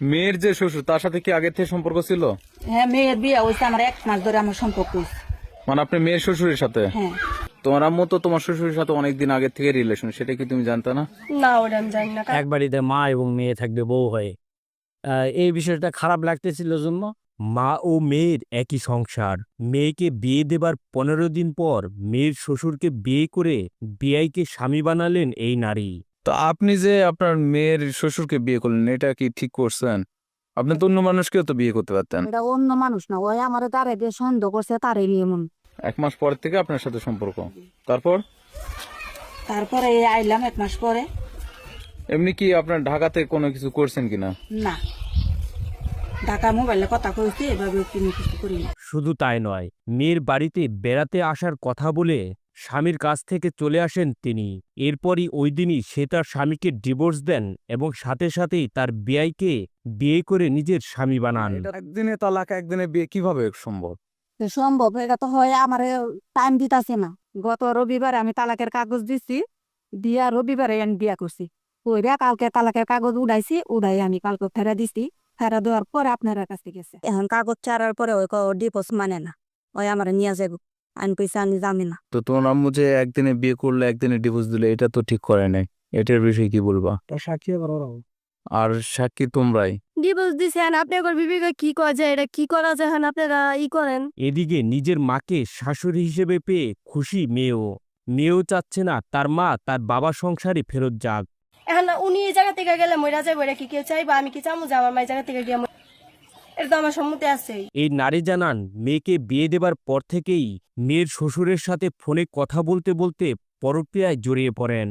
মেয়ের যে শ্বশুর তার সাথে কি আগে থেকে সম্পর্ক ছিল? হ্যাঁ, মেয়ের বিয়ে হয়েছে আমার 1 মাস ধরে আমার সম্পর্ক হয়েছে। মানে আপনি মেয়ের শ্বশুরের সাথে? হ্যাঁ। তোমার আম্মু তো তোমার শ্বশুরের সাথে অনেকদিন আগে থেকে রিলেশন, সেটা কি তুমি জানতে না? না, ওটা আমি জানি না। এক বাড়িতে মা এবং মেয়ে থাকবে বউ হয়ে। এই বিষয়টা খারাপ লাগতেছিল জন্য মা ও মেয়ের একই সংসার। মেয়েকে বিয়ে দেবার 15 দিন পর মেয়ের শ্বশুরকে বিয়ে করে বিয়াইকে স্বামী বানালেন এই নারী। তো আপনি যে আপনার মেয়ের শ্বশুরকে বিয়ে করলেন, এটা কি ঠিক করছেন? আপনি তো অন্য মানুষকেও তো বিয়ে করতে পারতেন। এটা অন্য মানুষ না, ওই আমার তারে দিয়ে সন্দেহ করছে, তারে নিয়ে এমন। 1 মাস পর থেকে আপনার সাথে সম্পর্ক, তারপর তারপরে এই আইলাম 1 মাস পরে। এমনি কি আপনার ঢাকাতে কোনো কিছু করছেন কিনা? না, ঢাকা মোবাইলে কথা কইছি, এভাবে কোনো কিছু করি না। শুধু তাই নয়, মেয়ের বাড়িতে বেড়াতে আসার কথা বলে স্বামীর কাছ থেকে চলে আসেন তিনি। এরপরই ওই দিনই সে তার স্বামীকে ডিভোর্স দেন এবং সাথে সাথেই তার বিয়াইকে বিয়ে করে নিজের স্বামী বানান। এটা একদিনে তালাক, একদিনে বিয়ে কিভাবে সম্ভব? তো সম্ভব, এটা তো হয় আমার টাইম দিতাছে না। গত রবিবারে আমি তালাকের কাগজ দিছি, দিয়া রবিবারে আমি বিয়া করছি। কইরা কালকে তালাকের কাগজ উড়াইছি, উড়াই আমি কালকে ফেরা দিছি। ফেরা দেওয়ার পরে আপনার কাছে গেছে। এখন কাগজ ছাড়ার পরে ওই ডিপোজ মানে না, ওই আমার নিয়ে যাবো। আমি পয়সা আমি জানি না। তো তোমার আম্মু যে একদিনে বিয়ে করলে একদিনে ডিভোর্স দিলে, এটা তো ঠিক করে নাই। এটার বিষয়ে কি বলবা? সাক্ষী আর সাক্ষী তোমরাই। ডিভোর্স দিছেন, আপনি একবার বিবেকে কি করা যায়, এটা কি করা যায়, এখন আপনারা করেন। এদিকে নিজের মাকে শাশুড়ি হিসেবে পেয়ে খুশি মেয়েও। মেয়েও চাচ্ছে না তার মা তার বাবা সংসারে ফেরত যাক। এখন উনি এই জায়গা থেকে গেলে মইরা যাবো, এটা কি কেউ চাইবা? আমি কি চামু যে আমার মায়ের জায়গা থেকে গিয়ে এটা তো আমার সম্মতি আছে। এই নারী জানান মেয়েকে বিয়ে দেবার পর থেকেই মেয়ের শ্বশুরের সাথে ফোনে কথা বলতে বলতে পরক্রিয়ায় জড়িয়ে পড়েন।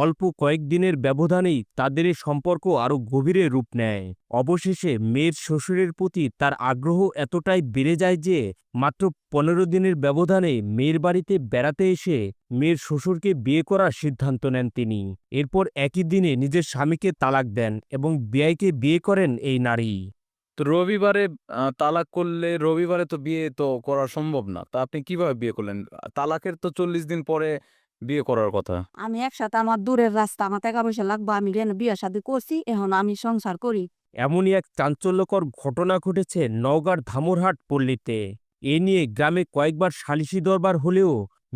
অল্প কয়েকদিনের ব্যবধানেই তাদের এই সম্পর্ক আরো গভীরে রূপ নেয়। অবশেষে মেয়ের শ্বশুরের প্রতি তার আগ্রহ এতটাই বেড়ে যায় যে মাত্র 15 দিনের ব্যবধানে মেয়ের বাড়িতে বেড়াতে এসে মেয়ের শ্বশুরকে বিয়ে করার সিদ্ধান্ত নেন তিনি। এরপর একই দিনে নিজের স্বামীকে তালাক দেন এবং বিয়াইকে বিয়ে করেন এই নারী। তো রবিবারে তালাক করলে রবিবারে তো বিয়ে তো করা সম্ভব না, তা আপনি কিভাবে বিয়ে করলেন? তালাকের তো 40 দিন পরে বিয়ে করার কথা। আমি একসাথে, আমার দূরের রাস্তা, আমার টাকা পয়সা লাগবে, আমি বিয়ে শাদী করছি, এখন আমি সংসার করি। এমনই এক চাঞ্চল্যকর ঘটনা ঘটেছে নওগাঁর ধামরহাট পল্লীতে। এ নিয়ে গ্রামে কয়েকবার সালিশি দরবার হলেও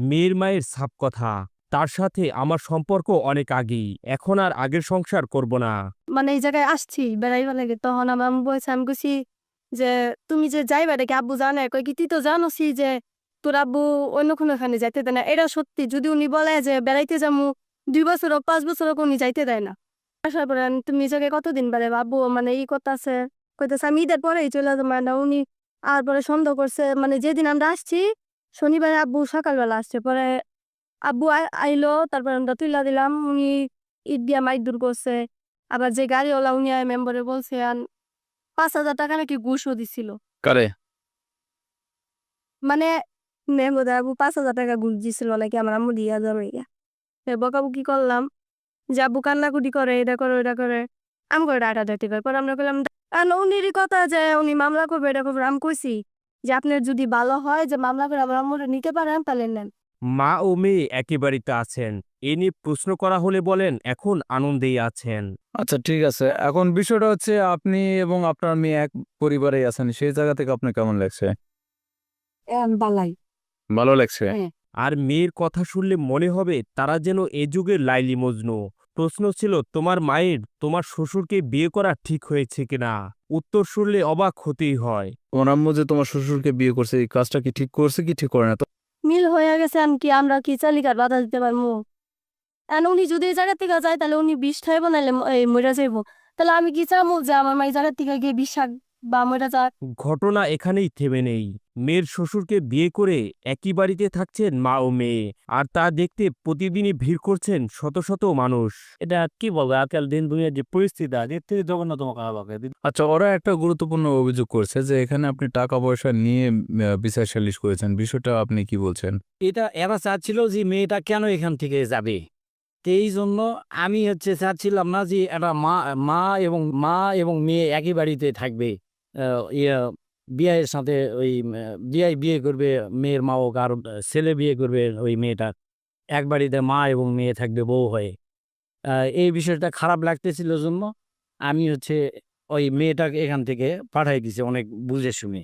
মেয়ের মায়ের সাপ কথা, তার সাথে আমার সম্পর্ক অনেক আগেই, এখন আর আগের সংসার করব না। মানে এই জায়গায় আসছি বেড়াইবার লাগে, তখন আমার আম্মু বলছে, আমি কইছি যে তুমি যে যাইবা এটা কি আব্বু জানে? কই কি তুই তো জানোসি যে তোর আব্বু অন্য কোনো এখানে যাইতে দেয় না। এটা সত্যি, যদি উনি বলে যে বেড়াইতে যাবো 2 বছর হোক 5 বছর হোক, উনি যাইতে দেয় না। আসার পরে তুমি এই জায়গায় কতদিন বেড়াইবা? আব্বু মানে করতেছে, কইতেছে আমি ঈদের পরেই চলে যাবো। মানে উনি আর পরে সন্দেহ করছে, মানে যেদিন আমরা আসছি শনিবারে আব্বু সকালবেলা আসছে, পরে আব্বু আইলো, তারপর আমরা তুইলা দিলাম। উনি ঈদ দিয়া মাইক দূর করছে। আবার যে গাড়িওয়ালা উনি মেম্বারে বলছে 5,000 টাকা নাকি ঘুষও দিছিল। কারে? মানে মেম্বার আব্বু 5,000 টাকা ঘুষ দিছিল নাকি আমার আম্মু দিয়া যাবে। বকাবকি করলাম যে আব্বু কান্নাকুটি করে, এটা করে ওটা করে, আমি করে ডাটা ডাটি করে। পরে আমরা বললাম উনিরই কথা যে উনি মামলা করবে, এটা করবে। আমি কইছি যে আপনার যদি ভালো হয় যে মামলা করে আমার আম্মুরে নিতে পারেন তাহলে নেন। মা ও মেয়ে একেবারেতে আছেন। এ নিয়ে প্রশ্ন করা হলে বলেন এখন আনন্দেই আছেন। আচ্ছা, ঠিক আছে। এখন বিষয়টা হচ্ছে আপনি এবং আপনার মেয়ে এক পরিবারেই আছেন, সেই জায়গা থেকে আপনার কেমন লাগছে? এখন বালাই। ভালো লাগছে? হ্যাঁ। আর মেয়ের কথা শুনলে মনে হবে তারা যেন এ যুগের লাইলি মজনু। প্রশ্ন ছিল তোমার মায়ের তোমার শ্বশুরকে বিয়ে করা ঠিক হয়েছে কিনা। উত্তর শুনলে অবাক হতেই হয়। তোমার আম্মু যে তোমার শ্বশুরকে বিয়ে করছে, এই কাজটা কি ঠিক করছে কি ঠিক করে না? তো মিল হয়ে গেছে, আমি কি আমরা কি চালিকার বাধা দিতে পারবো? উনি যদি এই জায়গা থেকে যায় তাহলে উনি বিষ খাইব, নাহলে মরে যাইব। তাহলে আমি কি চাবো যে আমার মা এই জায়গা থেকে গিয়ে বিষ খাক বা মরে যাক? ঘটনা এখানেই থেমে নেই। মেয়ের শ্বশুরকে বিয়ে করে একই বাড়িতে থাকছেন মা ও মেয়ে, আর তা দেখতে প্রতিদিনই ভিড় করছেন শত শত মানুষ। এটা কি বলবো, আজকাল দিন দুনিয়ার যে পরিস্থিতি এর থেকে জঘন্যতম খারাপ। আচ্ছা, ওরা একটা গুরুত্বপূর্ণ অভিযোগ করছে যে এখানে আপনি টাকা পয়সা নিয়ে বিচার সালিশ করেছেন, বিষয়টা আপনি কি বলছেন? এটা এরা চাচ্ছিল যে মেয়েটা কেন এখান থেকে যাবে, তো এই জন্য আমি চাচ্ছিলাম না যে একটা মা এবং মেয়ে একই বাড়িতে থাকবে। বিয়ের সাথে ওই বিয়ে করবে মেয়ের মা, হোক আর ছেলে বিয়ে করবে ওই মেয়েটার। এক বাড়িতে মা এবং মেয়ে থাকবে বউ হয়ে। এই বিষয়টা খারাপ লাগতেছিল জন্য আমি ওই মেয়েটাকে এখান থেকে পাঠাই দিছে অনেক বুঝে শুনে।